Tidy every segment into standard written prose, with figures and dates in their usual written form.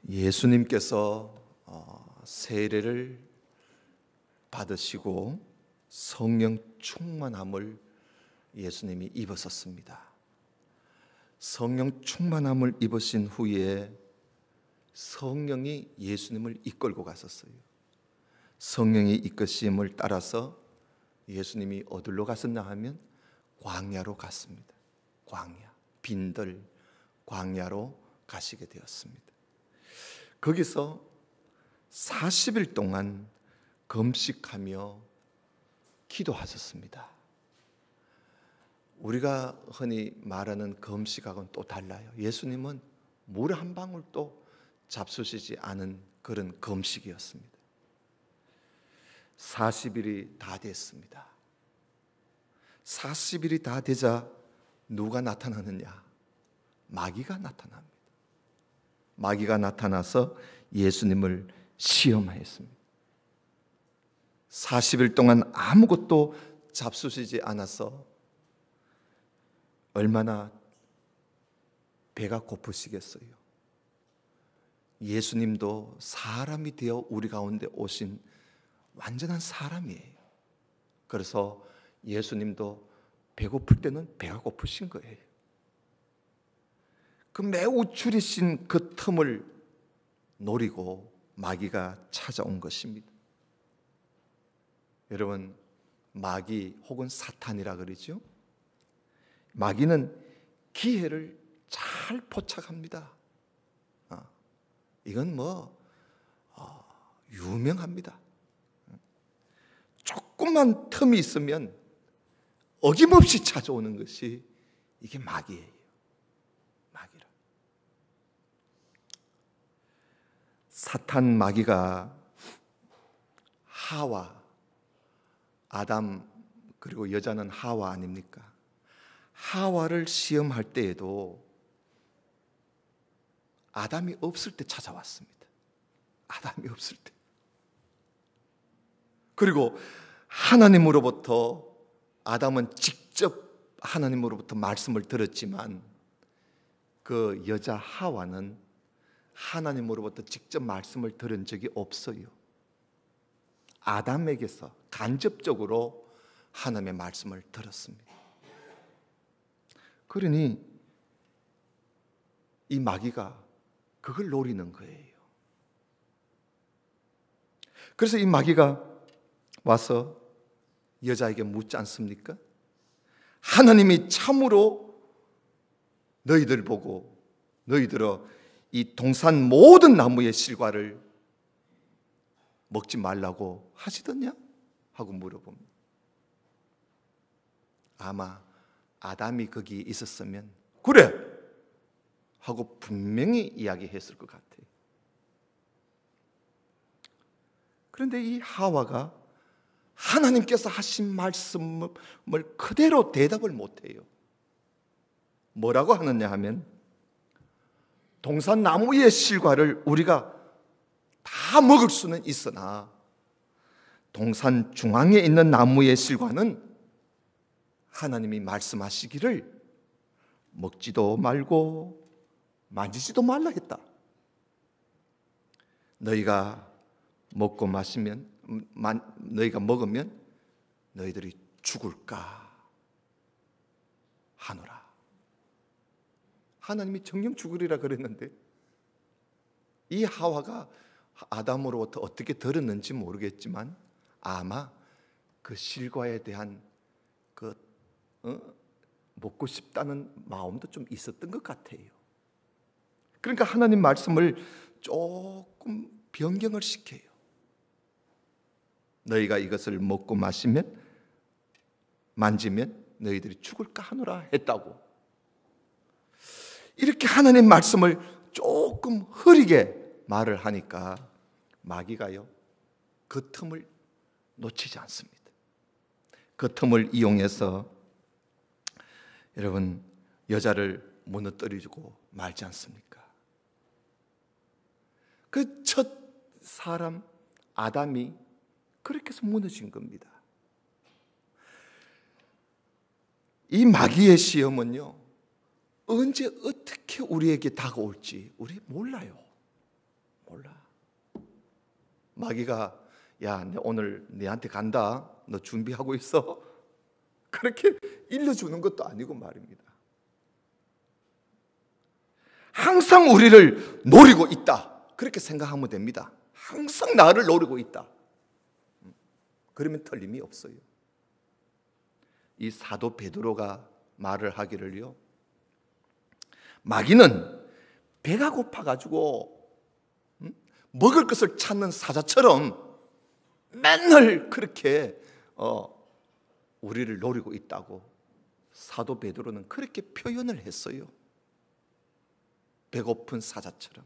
예수님께서 세례를 받으시고 성령 충만함을 예수님이 입으셨습니다. 성령 충만함을 입으신 후에 성령이 예수님을 이끌고 갔었어요. 성령이 이끄심을 따라서 예수님이 어디로 갔었나 하면 광야로 갔습니다. 광야, 빈들 광야로 가시게 되었습니다. 거기서 40일 동안 금식하며 기도하셨습니다. 우리가 흔히 말하는 금식하고는 또 달라요. 예수님은 물 한 방울도 잡수시지 않은 그런 금식이었습니다. 40일이 다 됐습니다. 40일이 다 되자 누가 나타나느냐? 마귀가 나타납니다. 마귀가 나타나서 예수님을 시험하였습니다. 40일 동안 아무것도 잡수시지 않아서 얼마나 배가 고프시겠어요. 예수님도 사람이 되어 우리 가운데 오신 완전한 사람이에요. 그래서 예수님도 배고플 때는 배가 고프신 거예요. 그 매우 줄이신 그 틈을 노리고 마귀가 찾아온 것입니다. 여러분, 마귀 혹은 사탄이라 그러죠. 마귀는 기회를 잘 포착합니다. 이건 유명합니다. 조금만 틈이 있으면 어김없이 찾아오는 것이 이게 마귀예요. 마귀라. 사탄 마귀가 하와, 아담 그리고 여자는 하와 아닙니까? 하와를 시험할 때에도 아담이 없을 때 찾아왔습니다. 아담이 없을 때. 그리고 하나님으로부터 아담은 직접 하나님으로부터 말씀을 들었지만 그 여자 하와는 하나님으로부터 직접 말씀을 들은 적이 없어요. 아담에게서 간접적으로 하나님의 말씀을 들었습니다. 그러니 이 마귀가 그걸 노리는 거예요. 그래서 이 마귀가 와서 여자에게 묻지 않습니까? 하나님이 참으로 너희들 보고 너희들어 이 동산 모든 나무의 실과를 먹지 말라고 하시더냐? 하고 물어봅니다. 아마 아담이 거기 있었으면 그래! 하고 분명히 이야기했을 것 같아요. 그런데 이 하와가 하나님께서 하신 말씀을 그대로 대답을 못해요. 뭐라고 하느냐 하면 동산 나무의 실과를 우리가 다 먹을 수는 있으나 동산 중앙에 있는 나무의 실과는 하나님이 말씀하시기를 먹지도 말고 만지지도 말라 했다. 너희가 먹고 마시면 너희가 먹으면 너희들이 죽을까 하노라. 하나님이 정녕 죽으리라 그랬는데 이 하와가 아담으로부터 어떻게 들었는지 모르겠지만 아마 그 실과에 대한 그 먹고 싶다는 마음도 좀 있었던 것 같아요. 그러니까 하나님 말씀을 조금 변경을 시켜요. 너희가 이것을 먹고 마시면 만지면 너희들이 죽을까 하노라 했다고. 이렇게 하나님 말씀을 조금 흐리게 말을 하니까 마귀가요 그 틈을 놓치지 않습니다. 그 틈을 이용해서 여러분 여자를 무너뜨리고 말지 않습니까? 그 첫 사람 아담이 그렇게 해서 무너진 겁니다. 이 마귀의 시험은요 언제 어떻게 우리에게 다가올지 우리 몰라요. 몰라. 마귀가 야, 오늘 너한테 간다. 너 준비하고 있어. 그렇게 일러주는 것도 아니고 말입니다. 항상 우리를 노리고 있다. 그렇게 생각하면 됩니다. 항상 나를 노리고 있다. 그러면 틀림이 없어요. 이 사도 베드로가 말을 하기를요, 마귀는 배가 고파가지고 먹을 것을 찾는 사자처럼 맨날 그렇게 우리를 노리고 있다고 사도 베드로는 그렇게 표현을 했어요. 배고픈 사자처럼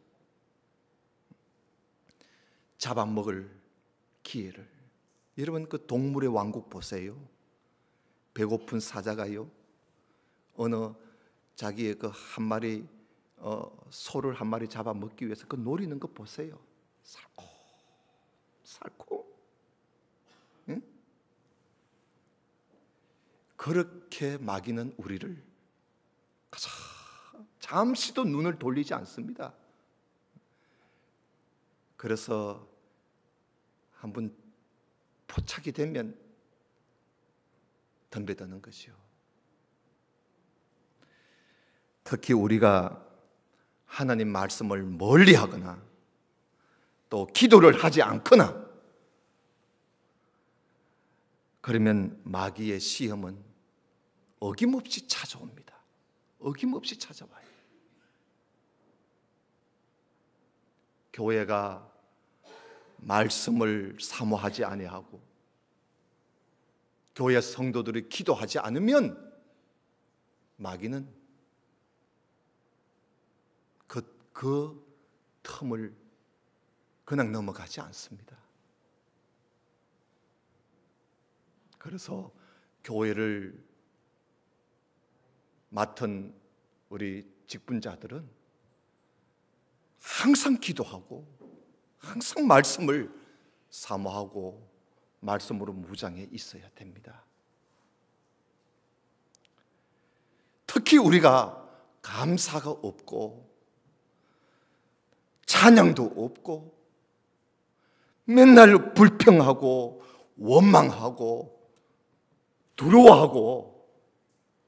잡아먹을 기회를. 여러분 그 동물의 왕국 보세요. 배고픈 사자가요, 어느 자기의 그 한 마리 소를 한 마리 잡아먹기 위해서 그 노리는 거 보세요. 살코 응? 그렇게 마귀는 우리를 잠시도 눈을 돌리지 않습니다. 그래서 한번 포착이 되면 덤벼드는 것이요. 특히 우리가 하나님 말씀을 멀리하거나 또 기도를 하지 않거나 그러면 마귀의 시험은 어김없이 찾아옵니다. 어김없이 찾아와요. 교회가 말씀을 사모하지 아니하고 교회 성도들이 기도하지 않으면 마귀는 그 틈을 그냥 넘어가지 않습니다. 그래서 교회를 맡은 우리 직분자들은 항상 기도하고 항상 말씀을 사모하고 말씀으로 무장해 있어야 됩니다. 특히 우리가 감사가 없고 찬양도 없고 맨날 불평하고 원망하고 두려워하고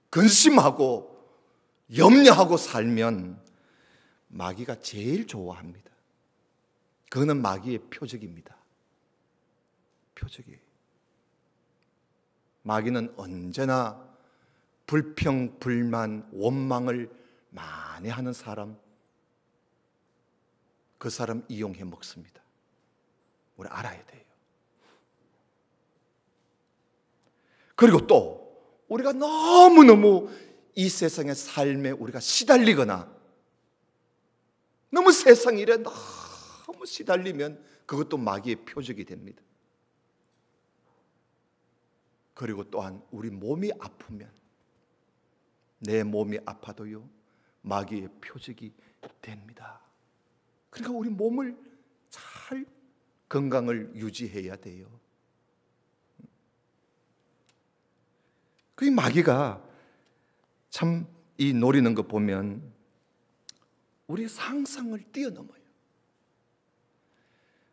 근심하고 염려하고 살면 마귀가 제일 좋아합니다. 그거는 마귀의 표적입니다. 표적이에요. 마귀는 언제나 불평, 불만, 원망을 많이 하는 사람, 그 사람 이용해 먹습니다. 우리 알아야 돼요. 그리고 또 우리가 너무너무 이 세상의 삶에 우리가 시달리거나 너무 세상 일에 너무 시달리면 그것도 마귀의 표적이 됩니다. 그리고 또한 우리 몸이 아프면, 내 몸이 아파도요 마귀의 표적이 됩니다. 그러니까 우리 몸을 잘 건강을 유지해야 돼요. 그 마귀가 참 이 노리는 거 보면 우리 상상을 뛰어넘어요.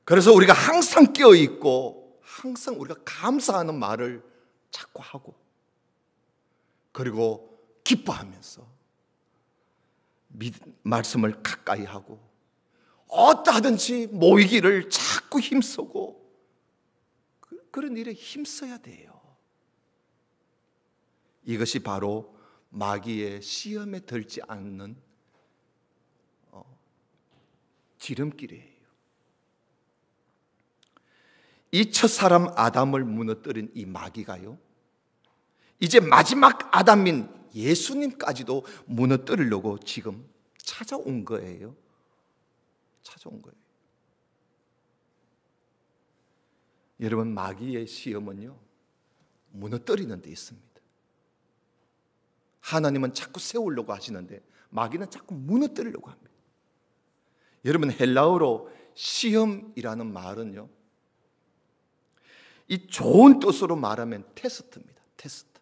그래서 우리가 항상 깨어있고 항상 우리가 감사하는 말을 자꾸 하고 그리고 기뻐하면서 말씀을 가까이 하고 어떠하든지 모이기를 자꾸 힘쓰고 그런 일에 힘써야 돼요. 이것이 바로 마귀의 시험에 들지 않는 지름길이에요. 이 첫사람 아담을 무너뜨린 이 마귀가요, 이제 마지막 아담인 예수님까지도 무너뜨리려고 지금 찾아온 거예요. 찾아온 거예요. 여러분, 마귀의 시험은요 무너뜨리는 데 있습니다. 하나님은 자꾸 세우려고 하시는데 마귀는 자꾸 무너뜨리려고 합니다. 여러분, 헬라어로 시험이라는 말은요, 이 좋은 뜻으로 말하면 테스트입니다. 테스트.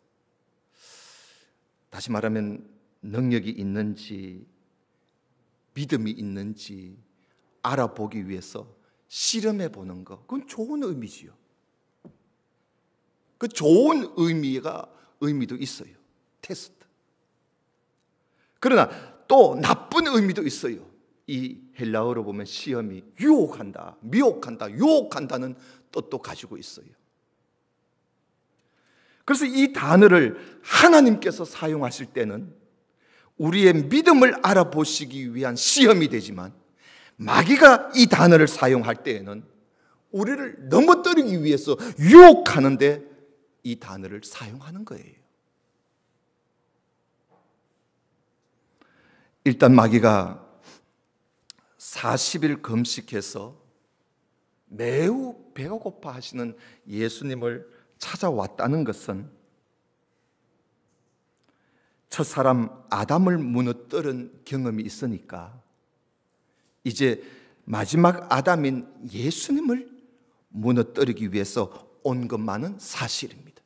다시 말하면 능력이 있는지 믿음이 있는지 알아보기 위해서 실험해 보는 것, 그건 좋은 의미지요. 그 좋은 의미도 있어요. 테스트. 그러나 또 나쁜 의미도 있어요. 이 헬라어로 보면 시험이 유혹한다, 미혹한다, 유혹한다는 뜻도 가지고 있어요. 그래서 이 단어를 하나님께서 사용하실 때는 우리의 믿음을 알아보시기 위한 시험이 되지만, 마귀가 이 단어를 사용할 때에는 우리를 넘어뜨리기 위해서 유혹하는데 이 단어를 사용하는 거예요. 일단 마귀가 40일 금식해서 매우 배가 고파 하시는 예수님을 찾아왔다는 것은 첫사람 아담을 무너뜨린 경험이 있으니까 이제 마지막 아담인 예수님을 무너뜨리기 위해서 온 것만은 사실입니다.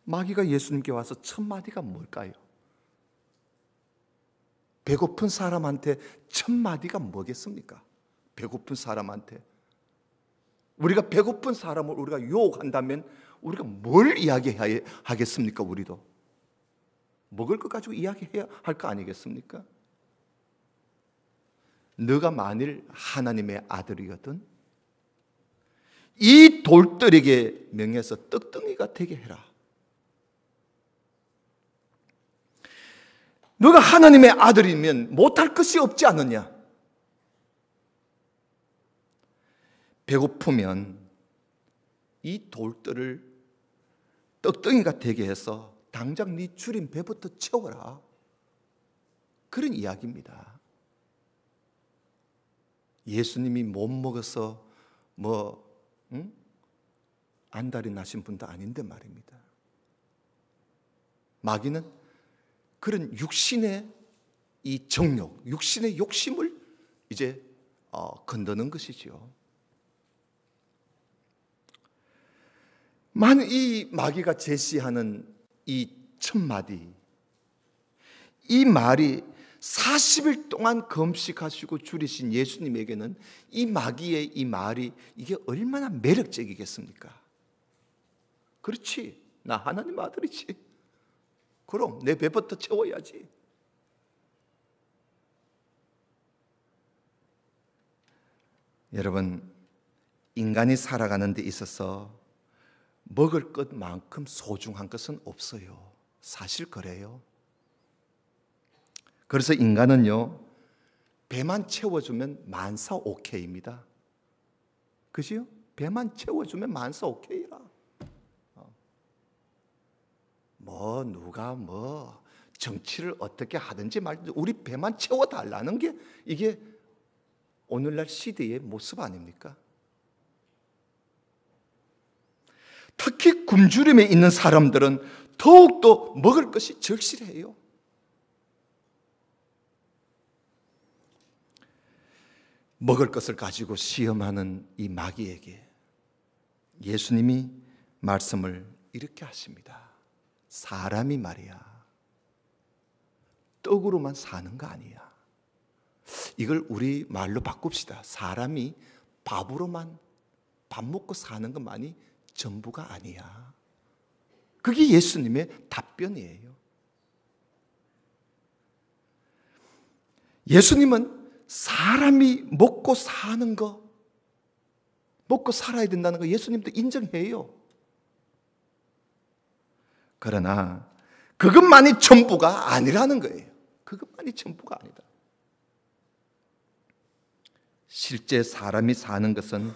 마귀가 예수님께 와서 첫 마디가 뭘까요? 배고픈 사람한테 첫 마디가 뭐겠습니까? 배고픈 사람한테. 우리가 배고픈 사람을 우리가 유혹한다면 우리가 뭘 이야기하겠습니까? 우리도 먹을 것 가지고 이야기해야 할 거 아니겠습니까? 너가 만일 하나님의 아들이거든 이 돌들에게 명해서 떡덩이가 되게 해라. 너가 하나님의 아들이면 못할 것이 없지 않느냐? 배고프면 이 돌들을 떡덩이가 되게 해서 당장 네 줄인 배부터 채워라. 그런 이야기입니다. 예수님이 못 먹어서 안달이 나신 분도 아닌데 말입니다. 마귀는 그런 육신의 이 정욕, 육신의 욕심을 이제 건드는 것이지요. 이 마귀가 제시하는 이 첫 마디, 이 말이 40일 동안 금식하시고 줄이신 예수님에게는 이 마귀의 이 말이 이게 얼마나 매력적이겠습니까? 그렇지, 나 하나님 아들이지. 그럼 내 배부터 채워야지. 여러분, 인간이 살아가는 데 있어서 먹을 것만큼 소중한 것은 없어요. 사실 그래요. 그래서 인간은요, 배만 채워주면 만사 오케이입니다. 그지요? 배만 채워주면 만사 오케이라. 누가 정치를 어떻게 하든지 말든지 우리 배만 채워달라는 게 이게 오늘날 시대의 모습 아닙니까? 특히 굶주림에 있는 사람들은 더욱더 먹을 것이 절실해요. 먹을 것을 가지고 시험하는 이 마귀에게 예수님이 말씀을 이렇게 하십니다. 사람이 말이야, 떡으로만 사는 거 아니야. 이걸 우리 말로 바꿉시다. 사람이 밥으로만 밥 먹고 사는 것만이 전부가 아니야. 그게 예수님의 답변이에요. 예수님은 사람이 먹고 사는 거, 먹고 살아야 된다는 거 예수님도 인정해요. 그러나 그것만이 전부가 아니라는 거예요. 그것만이 전부가 아니다. 실제 사람이 사는 것은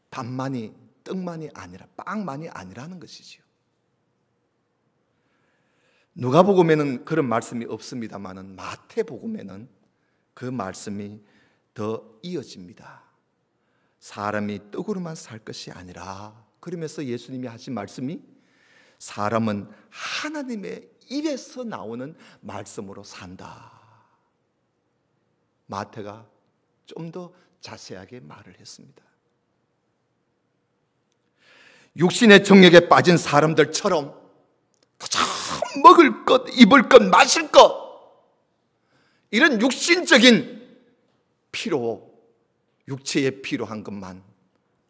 밥만이, 떡만이 아니라 빵만이 아니라는 것이지요. 누가복음에는 그런 말씀이 없습니다만은 마태복음에는 그 말씀이 더 이어집니다. 사람이 떡으로만 살 것이 아니라, 그러면서 예수님이 하신 말씀이 사람은 하나님의 입에서 나오는 말씀으로 산다. 마태가 좀 더 자세하게 말을 했습니다. 육신의 정욕에 빠진 사람들처럼 참 먹을 것, 입을 것, 마실 것, 이런 육신적인 필요, 육체에 필요한 것만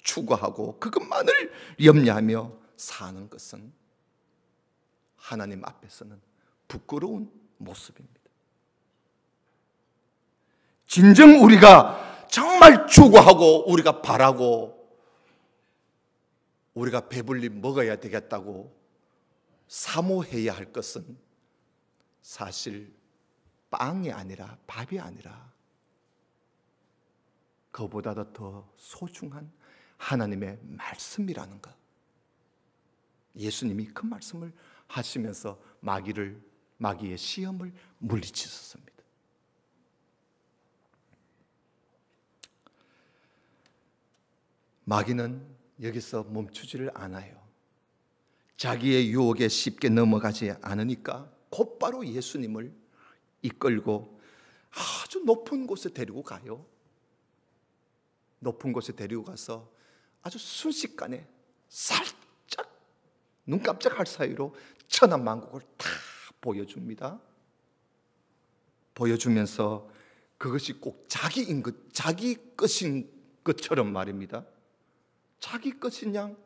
추구하고 그것만을 염려하며 사는 것은 하나님 앞에서는 부끄러운 모습입니다. 진정 우리가 정말 추구하고 우리가 바라고 우리가 배불리 먹어야 되겠다고 사모해야 할 것은 사실 빵이 아니라 밥이 아니라 그보다도 더 소중한 하나님의 말씀이라는 것. 예수님이 그 말씀을 하시면서 마귀의 시험을 물리치셨습니다. 마귀는 여기서 멈추지를 않아요. 자기의 유혹에 쉽게 넘어가지 않으니까 곧바로 예수님을 이끌고 아주 높은 곳에 데리고 가요. 높은 곳에 데리고 가서 아주 순식간에 살짝 눈 깜짝할 사이로 천하만국을 다 보여줍니다. 보여주면서 그것이 꼭 자기 것인 것처럼 말입니다. 자기 것인 양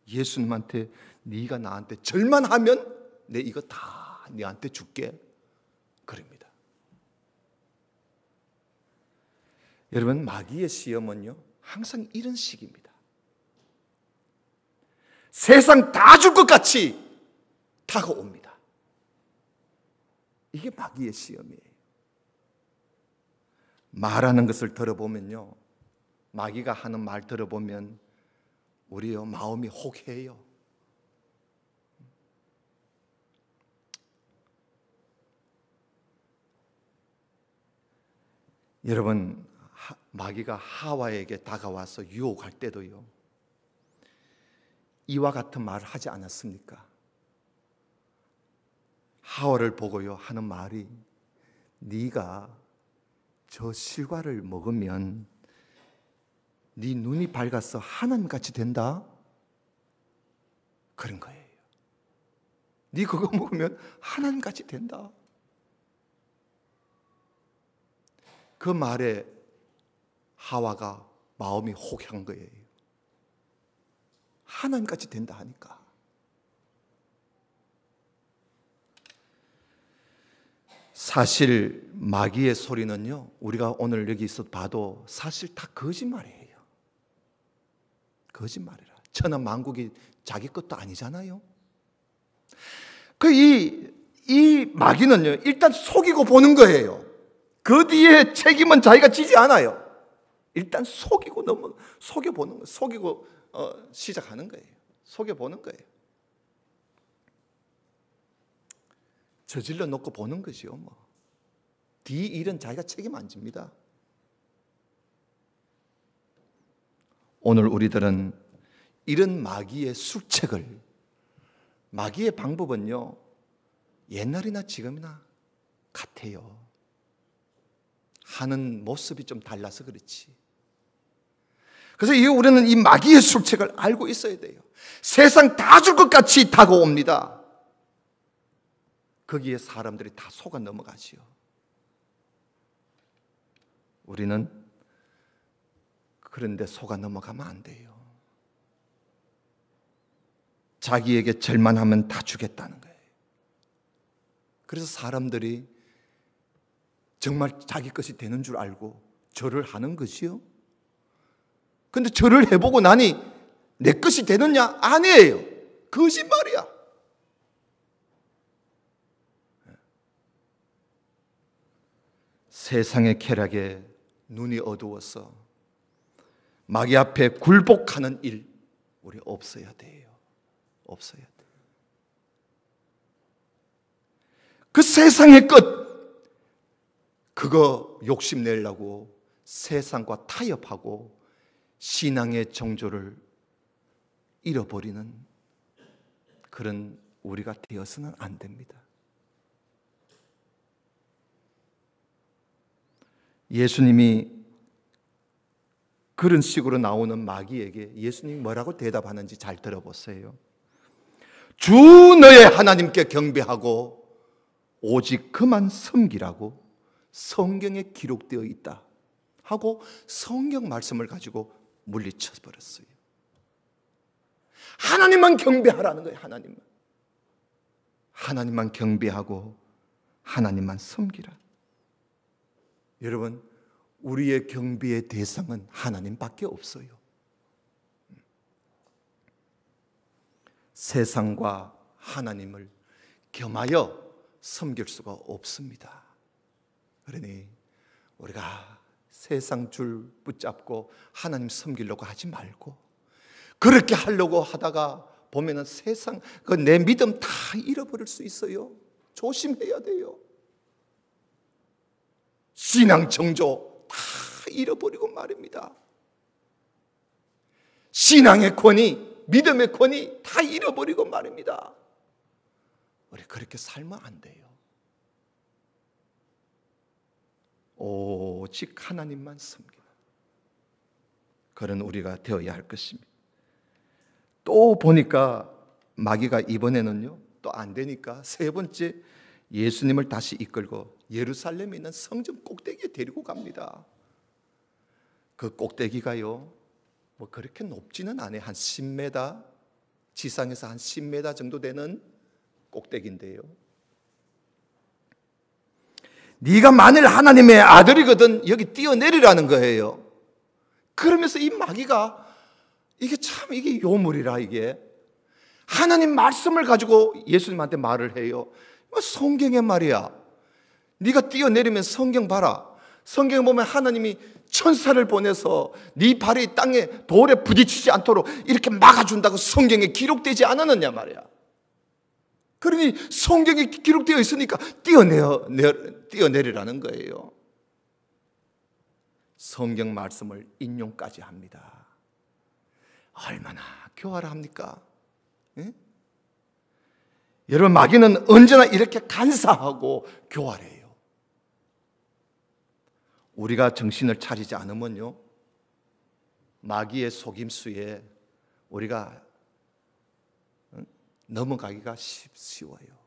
예수님한테 네가 나한테 절만 하면 내 이거 다 네한테 줄게 그럽니다. 여러분, 마귀의 시험은요 항상 이런 식입니다. 세상 다 줄 것 같이 다가옵니다. 이게 마귀의 시험이에요. 말하는 것을 들어보면요, 마귀가 하는 말 들어보면 우리요 마음이 혹해요. 여러분, 마귀가 하와에게 다가와서 유혹할 때도요 이와 같은 말을 하지 않았습니까? 하와를 보고요 하는 말이 네가 저 실과를 먹으면 네 눈이 밝아서 하나님같이 된다 그런 거예요. 네 그거 먹으면 하나님같이 된다. 그 말에 하와가 마음이 혹한 거예요. 하나님같이 된다 하니까. 사실 마귀의 소리는요 우리가 오늘 여기서 봐도 사실 다 거짓말이에요. 거짓말이라. 천하만국이 자기 것도 아니잖아요. 이 마귀는요 일단 속이고 보는 거예요. 그 뒤에 책임은 자기가 지지 않아요. 일단 속여보는 거예요. 속이고 시작하는 거예요. 속여보는 거예요. 저질러 놓고 보는 것이요. 뒤 일은 자기가 책임 안 집니다. 오늘 우리들은 이런 마귀의 술책을, 마귀의 방법은요 옛날이나 지금이나 같아요. 하는 모습이 좀 달라서 그렇지. 그래서 우리는 이 마귀의 술책을 알고 있어야 돼요. 세상 다 줄 것 같이 다가옵니다. 거기에 사람들이 다 속아 넘어가지요. 우리는 그런데 속아 넘어가면 안 돼요. 자기에게 절만하면 다 주겠다는 거예요. 그래서 사람들이 정말 자기 것이 되는 줄 알고 절을 하는 것이요. 근데 절을 해보고 나니 내 것이 되느냐? 아니에요. 거짓말이야. 세상의 쾌락에 눈이 어두워서 마귀 앞에 굴복하는 일 우리 없어야 돼요. 없어야 돼요. 그 세상의 것 그거 욕심내려고 세상과 타협하고 신앙의 정조를 잃어버리는 그런 우리가 되어서는 안 됩니다. 예수님이 그런 식으로 나오는 마귀에게 예수님이 뭐라고 대답하는지 잘 들어보세요. 주 너의 하나님께 경배하고 오직 그만 섬기라고 성경에 기록되어 있다 하고 성경 말씀을 가지고 물리쳐 버렸어요. 하나님만 경배하라는 거예요. 하나님만 경배하고 하나님만 섬기라. 여러분, 우리의 경배의 대상은 하나님밖에 없어요. 세상과 하나님을 겸하여 섬길 수가 없습니다. 그러니 우리가 세상 줄 붙잡고 하나님 섬기려고 하지 말고, 그렇게 하려고 하다가 보면은 세상 내 믿음 다 잃어버릴 수 있어요. 조심해야 돼요. 신앙 정조 다 잃어버리고 말입니다. 신앙의 권위, 믿음의 권위 다 잃어버리고 말입니다. 우리 그렇게 살면 안 돼요. 오직 하나님만 섬기는 그런 우리가 되어야 할 것입니다. 또 보니까 마귀가 이번에는요, 또 안 되니까 세 번째 예수님을 다시 이끌고 예루살렘에 있는 성전 꼭대기에 데리고 갑니다. 그 꼭대기가요, 뭐 그렇게 높지는 않아요. 한 10m, 지상에서 한 10m 정도 되는 꼭대기인데요, 네가 만일 하나님의 아들이거든 여기 뛰어내리라는 거예요. 그러면서 이 마귀가 이게 요물이라, 이게 하나님 말씀을 가지고 예수님한테 말을 해요. 성경에 말이야, 네가 뛰어내리면 성경 봐라. 성경에 보면 하나님이 천사를 보내서 네 발이 땅에 돌에 부딪히지 않도록 이렇게 막아준다고 성경에 기록되지 않았느냐 말이야. 그러니 성경에 기록되어 있으니까 뛰어내리라는 거예요. 성경 말씀을 인용까지 합니다. 얼마나 교활합니까? 예? 여러분, 마귀는 언제나 이렇게 간사하고 교활해요. 우리가 정신을 차리지 않으면요, 마귀의 속임수에 우리가 넘어가기가 쉬워요.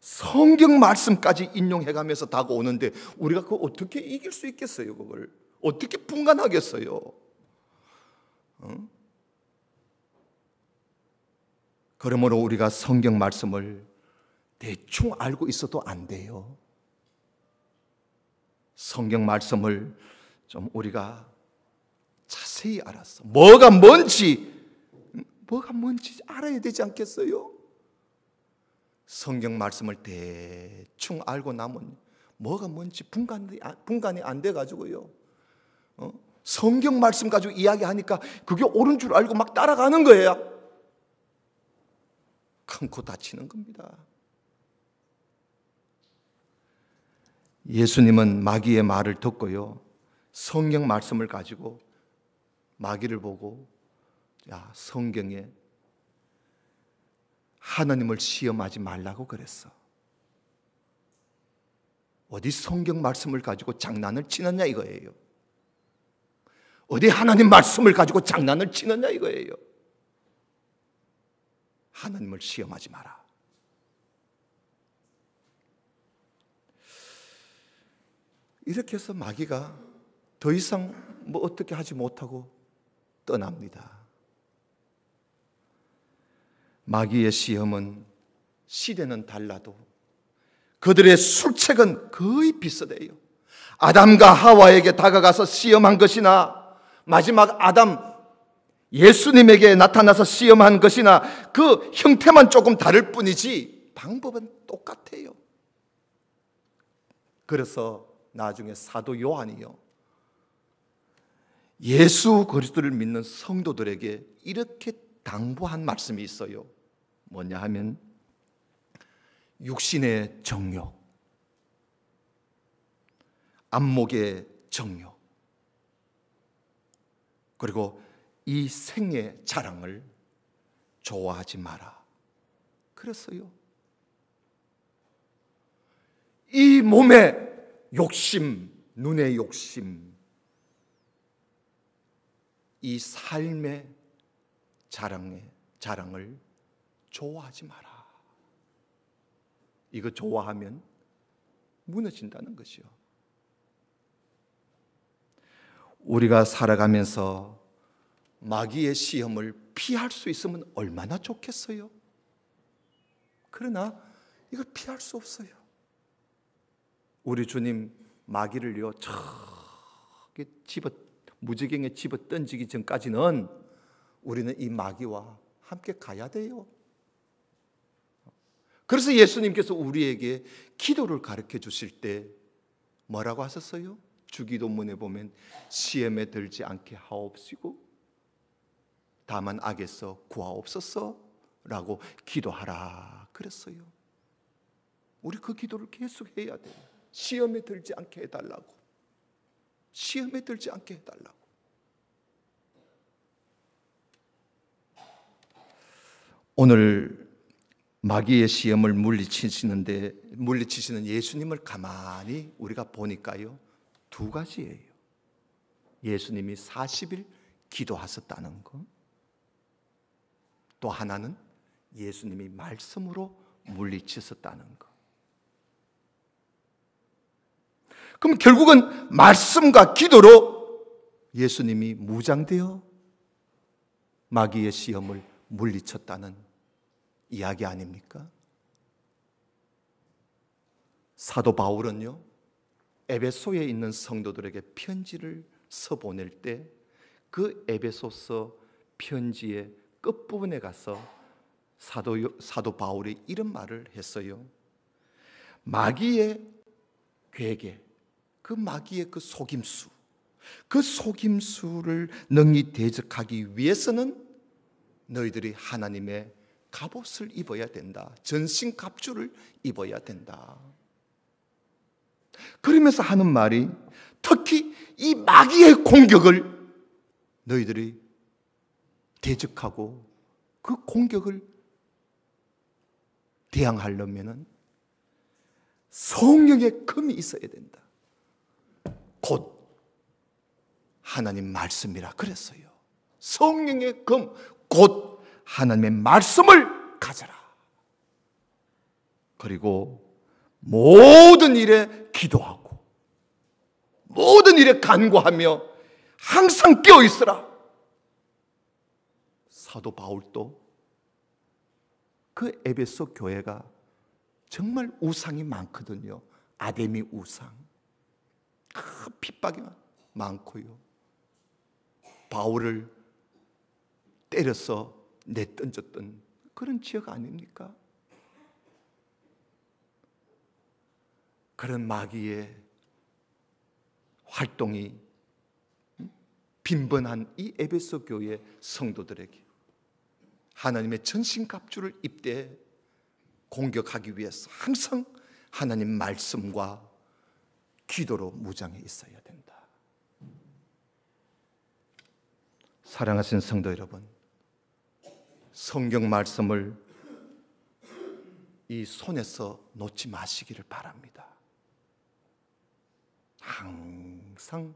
성경 말씀까지 인용해가면서 다가오는데 우리가 그걸 어떻게 이길 수 있겠어요? 그걸 어떻게 분간하겠어요? 그러므로 우리가 성경 말씀을 대충 알고 있어도 안 돼요. 성경 말씀을 좀 우리가 자세히 알아서 뭐가 뭔지 알아야 되지 않겠어요? 성경 말씀을 대충 알고 나면 뭐가 뭔지 분간이 안 돼가지고요, 성경 말씀 가지고 이야기하니까 그게 옳은 줄 알고 막 따라가는 거예요. 큰코 다치는 겁니다. 예수님은 마귀의 말을 듣고요, 성경 말씀을 가지고 마귀를 보고, 야, 성경에 하나님을 시험하지 말라고 그랬어. 어디 성경 말씀을 가지고 장난을 치느냐 이거예요. 어디 하나님 말씀을 가지고 장난을 치느냐 이거예요. 하나님을 시험하지 마라. 이렇게 해서 마귀가 더 이상 뭐 어떻게 하지 못하고 떠납니다. 마귀의 시험은 시대는 달라도 그들의 술책은 거의 비슷해요. 아담과 하와에게 다가가서 시험한 것이나 마지막 아담 예수님에게 나타나서 시험한 것이나 그 형태만 조금 다를 뿐이지 방법은 똑같아요. 그래서 나중에 사도 요한이요, 예수 그리스도를 믿는 성도들에게 이렇게 당부한 말씀이 있어요. 뭐냐 하면 육신의 정욕, 안목의 정욕, 그리고 이 생의 자랑을 좋아하지 마라 그랬어요. 이 몸의 욕심, 눈의 욕심, 이 삶의 자랑을 좋아하지 마라. 이거 좋아하면 무너진다는 것이요. 우리가 살아가면서 마귀의 시험을 피할 수 있으면 얼마나 좋겠어요. 그러나 이걸 피할 수 없어요. 우리 주님 마귀를요 저기 무지개에 집어 던지기 전까지는 우리는 이 마귀와 함께 가야 돼요. 그래서 예수님께서 우리에게 기도를 가르쳐 주실 때 뭐라고 하셨어요? 주기도문에 보면 시험에 들지 않게 하옵시고 다만 악에서 구하옵소서 라고 기도하라 그랬어요. 우리 그 기도를 계속 해야 돼요. 시험에 들지 않게 해달라고. 시험에 들지 않게 해달라고. 오늘 마귀의 시험을 물리치시는 예수님을 가만히 우리가 보니까요, 두 가지예요. 예수님이 40일 기도하셨다는 것, 또 하나는 예수님이 말씀으로 물리치셨다는 것. 그럼 결국은 말씀과 기도로 예수님이 무장되어 마귀의 시험을 물리쳤다는 이야기 아닙니까? 사도 바울은요, 에베소에 있는 성도들에게 편지를 써보낼 때 그 에베소서 편지의 끝부분에 가서 사도 바울이 이런 말을 했어요. 마귀의 괴계, 그 마귀의 그 속임수를 능히 대적하기 위해서는 너희들이 하나님의 갑옷을 입어야 된다. 전신갑주를 입어야 된다. 그러면서 하는 말이 특히 이 마귀의 공격을 너희들이 대적하고 그 공격을 대항하려면 성령의 금이 있어야 된다. 곧 하나님 말씀이라 그랬어요. 성령의 금, 곧 하나님의 말씀을 가져라. 그리고 모든 일에 기도하고 모든 일에 간구하며 항상 깨어 있으라. 사도 바울도 그 에베소 교회가 정말 우상이 많거든요. 아데미 우상, 핍박이 많고요. 바울을 때려서 내던졌던 그런 지역 아닙니까? 그런 마귀의 활동이 빈번한 이 에베소 교회 성도들에게 하나님의 전신갑주를 입되 공격하기 위해서 항상 하나님 말씀과 기도로 무장해 있어야 된다. 사랑하신 성도 여러분, 성경 말씀을 이 손에서 놓지 마시기를 바랍니다. 항상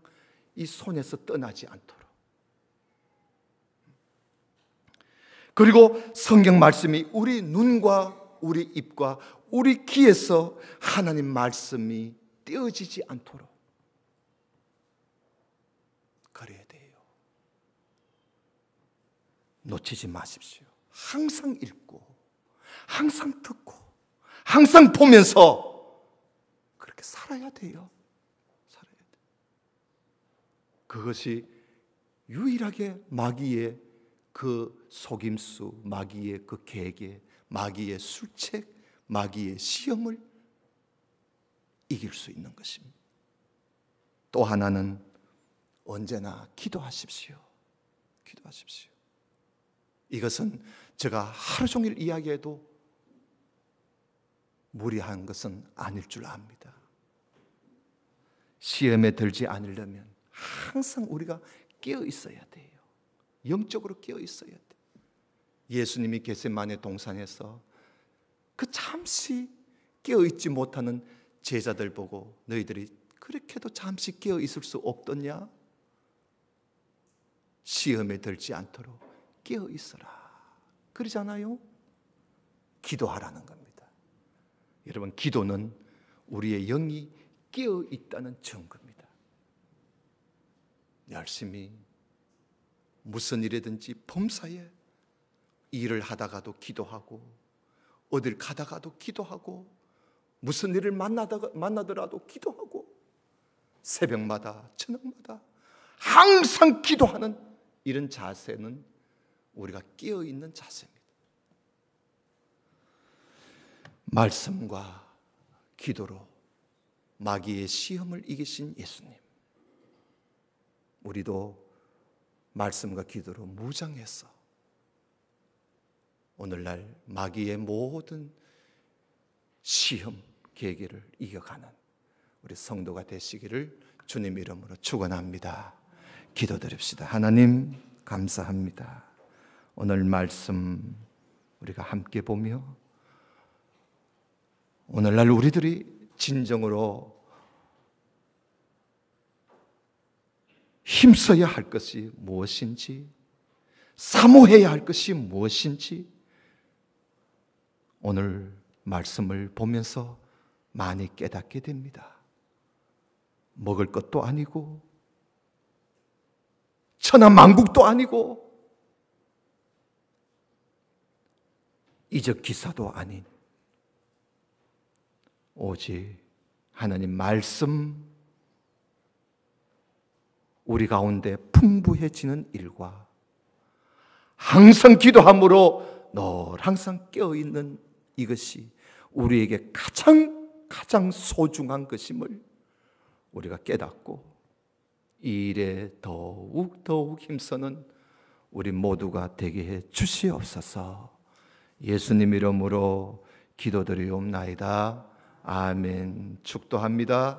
이 손에서 떠나지 않도록. 그리고 성경 말씀이 우리 눈과 우리 입과 우리 귀에서 하나님 말씀이 떼어지지 않도록 그래야 돼요. 놓치지 마십시오. 항상 읽고 항상 듣고 항상 보면서 그렇게 살아야 돼요. 그것이 유일하게 마귀의 그 속임수, 마귀의 그 계계, 마귀의 술책, 마귀의 시험을 이길 수 있는 것입니다. 또 하나는 언제나 기도하십시오. 기도하십시오. 이것은 제가 하루 종일 이야기해도 무리한 것은 아닐 줄 압니다. 시험에 들지 않으려면 항상 우리가 깨어 있어야 돼요. 영적으로 깨어 있어야 돼요. 예수님이 겟세마네 동산에서 그 잠시 깨어 있지 못하는 제자들 보고 너희들이 그렇게도 잠시 깨어 있을 수 없더냐? 시험에 들지 않도록 깨어 있어라. 그러잖아요. 기도하라는 겁니다. 여러분, 기도는 우리의 영이 깨어 있다는 증거입니다. 열심히 무슨 일이든지 범사에 일을 하다가도 기도하고, 어딜 가다가도 기도하고, 무슨 일을 만나더라도 기도하고, 새벽마다 저녁마다 항상 기도하는 이런 자세는 우리가 깨어 있는 자세입니다. 말씀과 기도로 마귀의 시험을 이기신 예수님, 우리도 말씀과 기도로 무장해서 오늘날 마귀의 모든 시험 계기를 이겨가는 우리 성도가 되시기를 주님 이름으로 축원합니다. 기도드립시다. 하나님 감사합니다. 오늘 말씀 우리가 함께 보며 오늘날 우리들이 진정으로 힘써야 할 것이 무엇인지, 사모해야 할 것이 무엇인지 오늘 말씀을 보면서 많이 깨닫게 됩니다. 먹을 것도 아니고 천하만국도 아니고 이적 기사도 아닌 오직 하나님 말씀 우리 가운데 풍부해지는 일과 항상 기도함으로 늘 항상 깨어있는 이것이 우리에게 가장 소중한 것임을 우리가 깨닫고 이 일에 더욱 힘쓰는 우리 모두가 되게 해 주시옵소서. 예수님 이름으로 기도드리옵나이다. 아멘. 축도합니다.